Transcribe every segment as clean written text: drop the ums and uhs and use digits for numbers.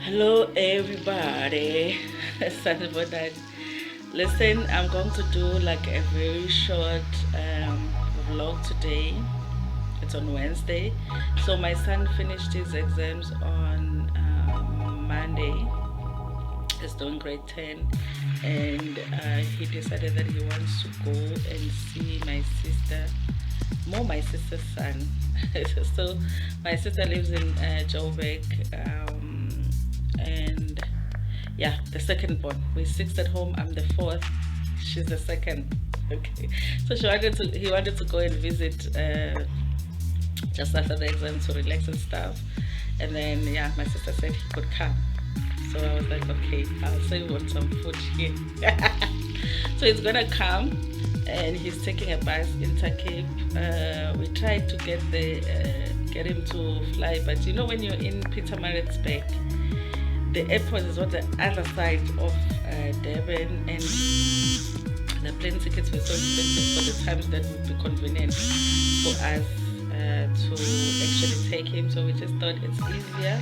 Hello everybody. Listen, I'm going to do like a very short vlog today. It's on Wednesday. So my son finished his exams on Monday. He's doing grade 10 and he decided that he wants to go and see my sister, my sister's son. So my sister lives in Joburg, and yeah, the second born. We're six at home. I'm the fourth. She's the second. Okay. So he wanted to go and visit just after the exam to relax and stuff. And then yeah, my sister said he could come. So I was like, okay, I'll save on some food here. So he's gonna come and he's taking a bus Intercape. We tried to get him to fly, but you know when you're in Pietermaritzburg, the airport is on the other side of Durban, and the plane tickets were so expensive for the times that would be convenient for us to actually take him. So we just thought it's easier,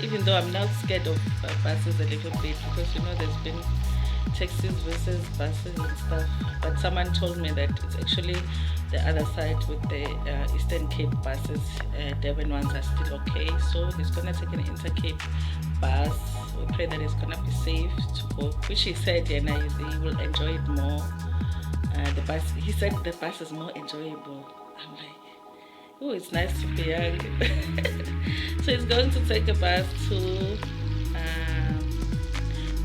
even though I'm not scared of buses a little bit, because you know there's been taxis versus buses and stuff, but someone told me that it's actually the other side with the Eastern Cape buses. Durban ones are still okay, so he's gonna take an Intercape bus. We pray that it's gonna be safe to go, which he said, and he will enjoy it more. The bus, he said the bus is more enjoyable. I'm like, oh, it's nice to be young. So he's going to take a bus to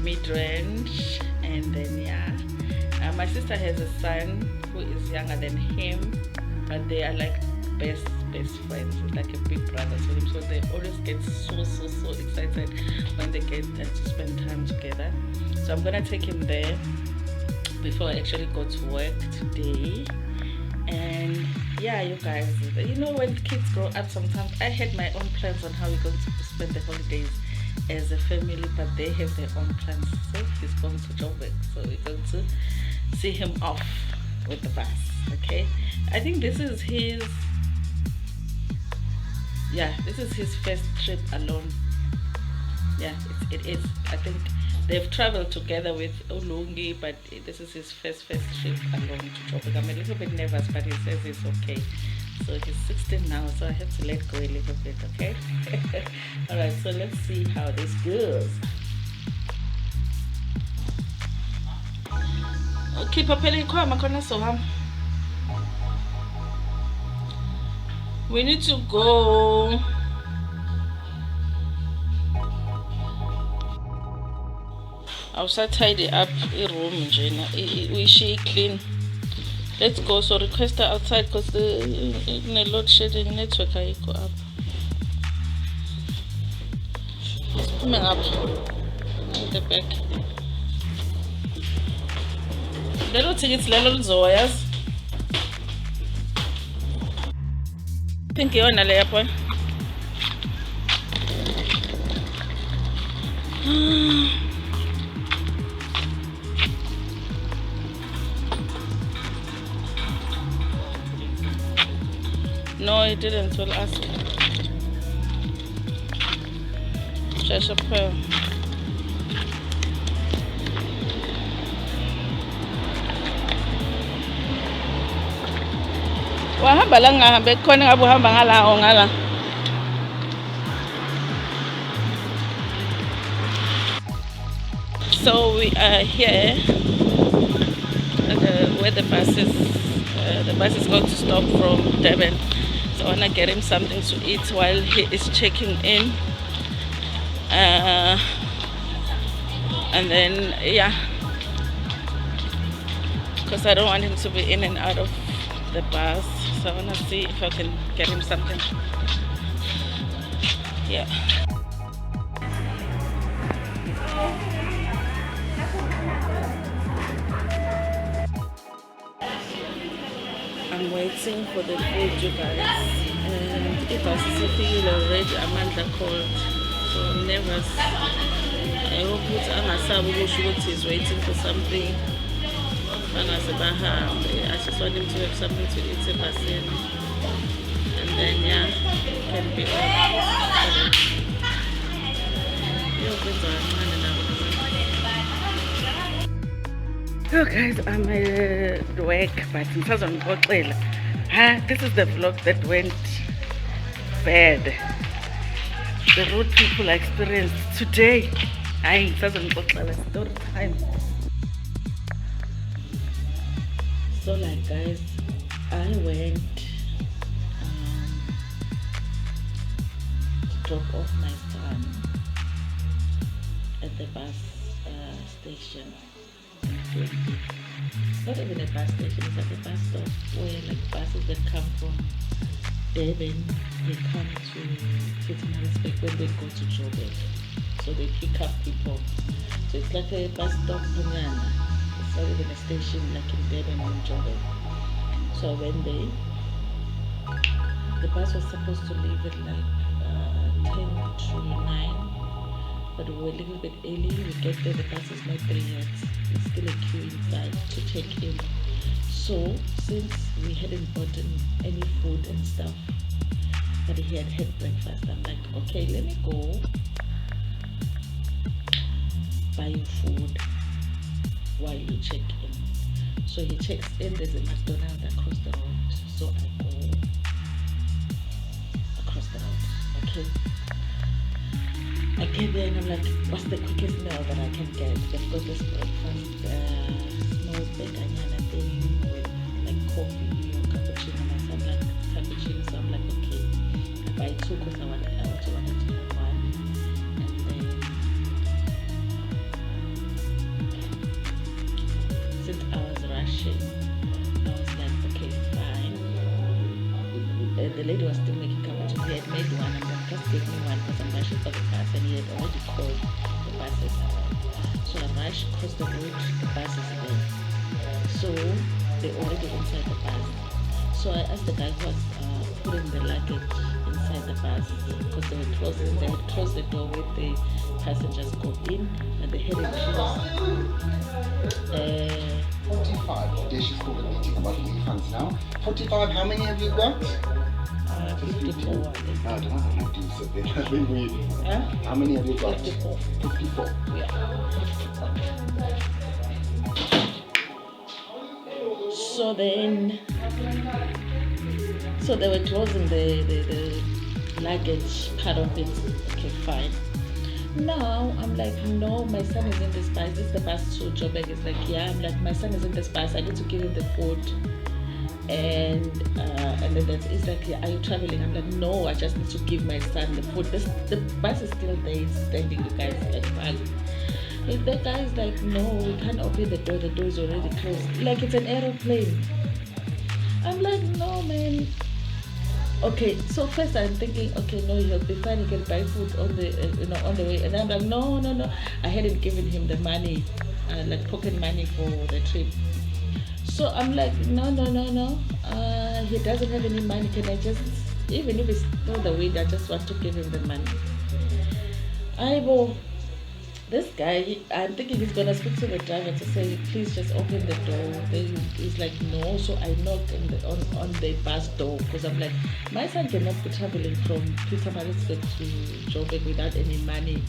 Mdletshe, and then yeah, my sister has a son who is younger than him, but they are like best friends. It's like a big brother to him, so they always get so excited when they get to spend time together. So I'm gonna take him there before I actually go to work today. And yeah, you guys, you know when kids grow up, sometimes I had my own plans on how we're going to spend the holidays as a family, but they have their own plans. So he's going to Joburg, so we're going to see him off with the bus. Okay, I think this is his first trip alone. Yeah, it is. I think they've traveled together with Ulungi, but this is his first trip alone to Joburg. I'm a little bit nervous, but he says it's okay. So he's 16 now, so I have to let go a little bit, okay? Alright, so let's see how this goes. Okay, Papeli, we need to go. I'll start tidy up a room, Jane. We she clean. Let's go. So request her outside because in a load shedding network I go up. It's coming up at the back. Little tickets, little Zoyas. Think you're on a layer. No, he didn't. We'll ask. Shasha. Wahamba la ngahambe khona ngabe uhamba ngala ngala. So we are here where the bus is going to stop from Durban. So I want to get him something to eat while he is checking in. And then yeah, because I don't want him to be in and out of the bus, so I want to see if I can get him something. Yeah. I'm waiting for the food, you guys, and if I feel already Amanda called, so I'm nervous. I hope he's waiting for something. I just want him to have something to eat in Basin, and then yeah, can be on. So guys, I'm at work, but this is the vlog that went bad. The road people experienced today. Story time. So like guys, I went to drop off my son at the bus station. It's not even a bus station, it's like a bus stop where like buses that come from Durban, they come to Pietermaritzburg when they go to Joburg. So they pick up people. So it's like a bus stop banana. It's not even a station like in Durban or Joburg. So when the bus was supposed to leave at like 10 to 9. But we were a little bit early. We get there, the bus is not there yet. There's still a queue inside to check in. So since we hadn't bought any food and stuff, but he had breakfast, I'm like, okay, let me go buy you food while you check in. So he checks in, there's a McDonald's across the road. So I go across the road, okay? I get there and I'm like, what's the quickest meal that I can get? They've got this breakfast, small banana thing with like coffee or cappuccino. And I'm like, cappuccino, so I'm like, okay. I buy two because I also wanted to have one. And then, since I was rushing, I was like, okay, fine. The lady was still making cappuccino. He had made one. I'm like, just give me one because I'm rushing for the bus, and he had already called the buses around. So I rushed across the road, the bus is there. So they're already inside the bus. So I asked the guy who was putting the luggage inside the bus because they had closed the door where the passengers go in, and they had it closed. 45 dishes for the meeting about refunds now. 45, how many have you got? 54. No, I don't want to do something. I think we. Huh? How many have you got? 54. 54. Yeah. So then, so they were closing the luggage part of it. Okay, fine. Now I'm like, no, my son is in this bus. This is the bus to Joburg. It's like, yeah. I'm like, my son is in this bus. I need to give him the food. And then it's like, yeah, are you traveling? I'm like, no, I just need to give my son the food. The bus is still there, it's standing. You guys like, fine. If the guy is like, no, we can't open the door is already closed. Like it's an aeroplane. I'm like, no, man. Okay, so first I'm thinking, okay, no, he'll be fine. He can buy food on the, on the way. And I'm like, no. I hadn't given him the money, like pocket money for the trip. So I'm like, no. He doesn't have any money. Can I just, even if it's not the way, I just want to give him the money. This guy, I'm thinking he's gonna speak to the driver to say, please just open the door. Then he's like, no. So I knocked on the bus door because I'm like, my son cannot be traveling from Pietermaritzburg to Joburg without any money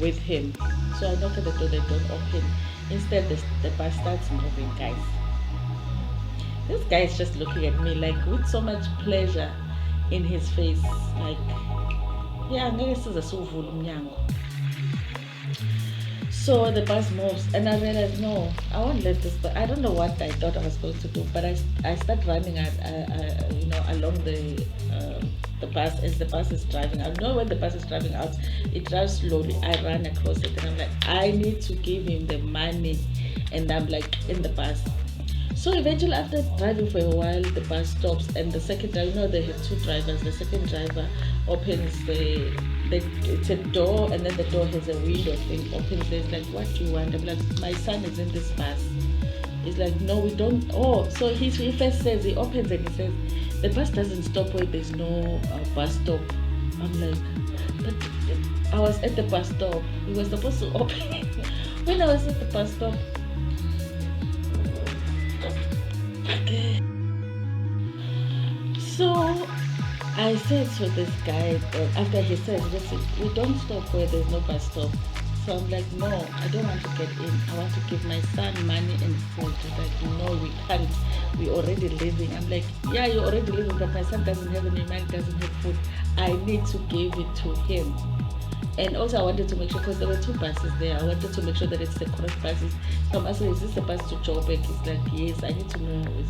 with him. So I knocked at the door, they don't open. Instead, the bus starts moving, guys. This guy is just looking at me like with so much pleasure in his face, like, yeah, so the bus moves, and I realized, no, I won't let this. But I don't know what I thought I was going to do. But I start running, along the bus as the bus is driving. I know when the bus is driving out, it drives slowly. I run across it, and I'm like, I need to give him the money, and I'm like in the bus. So eventually, after driving for a while, the bus stops, and the second driver, they have two drivers. The second driver opens it's a door, and then the door has a window thing. Opens there. It's like, what do you want? I'm like, my son is in this bus. He's like, no, we don't. Oh, so he first says, he opens and he says, the bus doesn't stop where there's no bus stop. I'm like, but I was at the bus stop. We were supposed to open when I was at the bus stop. Okay. So I said to this guy, after he says, listen, we don't stop where there's no bus stop. So I'm like, no, I don't want to get in. I want to give my son money and food. He's like, no, we can't. We're already living. I'm like, yeah, you're already living, but my son doesn't have any money, doesn't have food. I need to give it to him. And also I wanted to make sure, because there were two buses there, I wanted to make sure that it's the correct buses. So I'm asking, is this the bus to Joburg? He's like, yes, I need to know.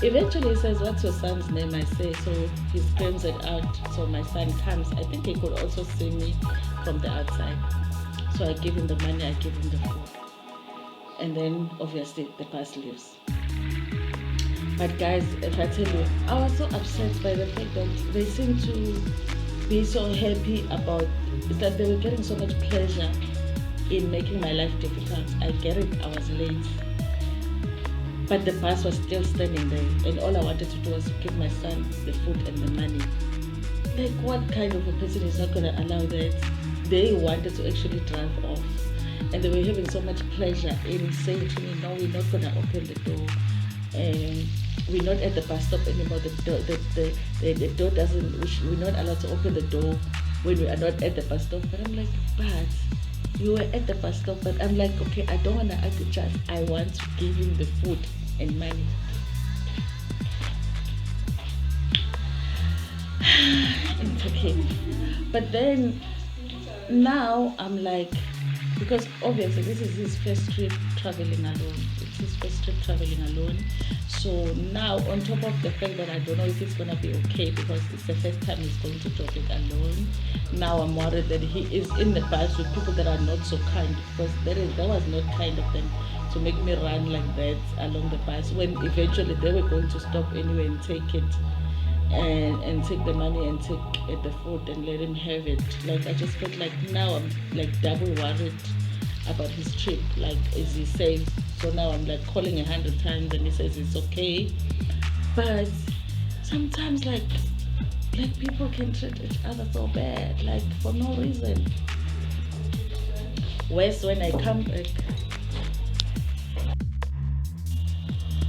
Eventually he says, what's your son's name? I say, so he screams it out. So my son comes. I think he could also see me from the outside. So I give him the money, I give him the food. And then obviously the bus leaves. But guys, if I tell you, I was so upset by the fact that they seem to be so happy about, it's like they were getting so much pleasure in making my life difficult. I get it, I was late. But the bus was still standing there, and all I wanted to do was to give my son the food and the money. Like, what kind of a person is not going to allow that? They wanted to actually drive off, and they were having so much pleasure in saying to me, no, we're not going to open the door, and we're not at the bus stop anymore. The door doesn't, we're not allowed to open the door when we are not at the bus stop. But I'm like, but you were at the bus stop. But I'm like, okay, I don't want to argue, just I want to give him the food and money. Intercape. But then now I'm like, because obviously this is his first trip traveling alone. It's his first trip traveling alone. So now, on top of the fact that I don't know if it's gonna be okay because it's the first time he's going to Joburg alone. Now I'm worried that he is in the bus with people that are not so kind, because that was not kind of them to make me run like that along the bus when eventually they were going to stop anyway and take it. And take the money and take the food and let him have it. Like, I just felt like now I'm like double worried about his trip. Like, is he safe? So now I'm like calling 100 times and he says it's okay. But sometimes like people can treat each other so bad, like for no reason. Worse when I come back.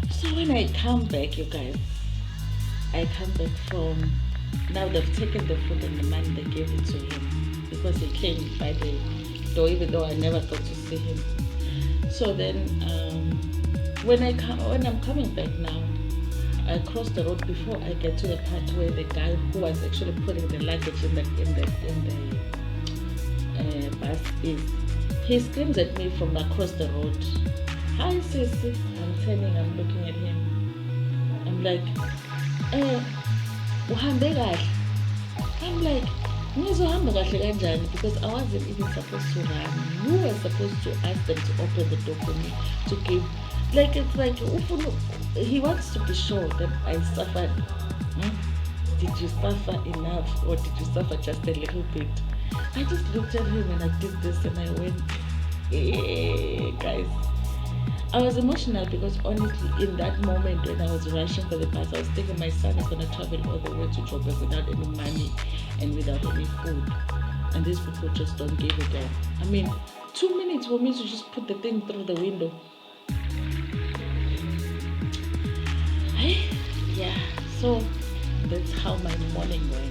So when I come back, you guys, I come back from, now they've taken the food and the money, they gave it to him because he came by the door, even though I never got to see him. So then when I'm coming back now, I cross the road before I get to the part where the guy who was actually putting the luggage in the bus is. He screams at me from across the road. Hi sissy. I'm turning, I'm looking at him. I'm like, uhambe kahle. I'm like, ngizohamba kahle kanjani, because I wasn't even supposed to run. You were supposed to ask them to open the door for me, to give, like, it's like he wants to be sure that I suffered. Did you suffer enough, or did you suffer just a little bit? I just looked at him and I did this and I went, guys. I was emotional because honestly, in that moment when I was rushing for the bus, I was thinking my son is going to travel all the way to Joburg without any money and without any food. And these people just don't give a damn. I mean, 2 minutes for me to just put the thing through the window. Yeah, so that's how my morning went.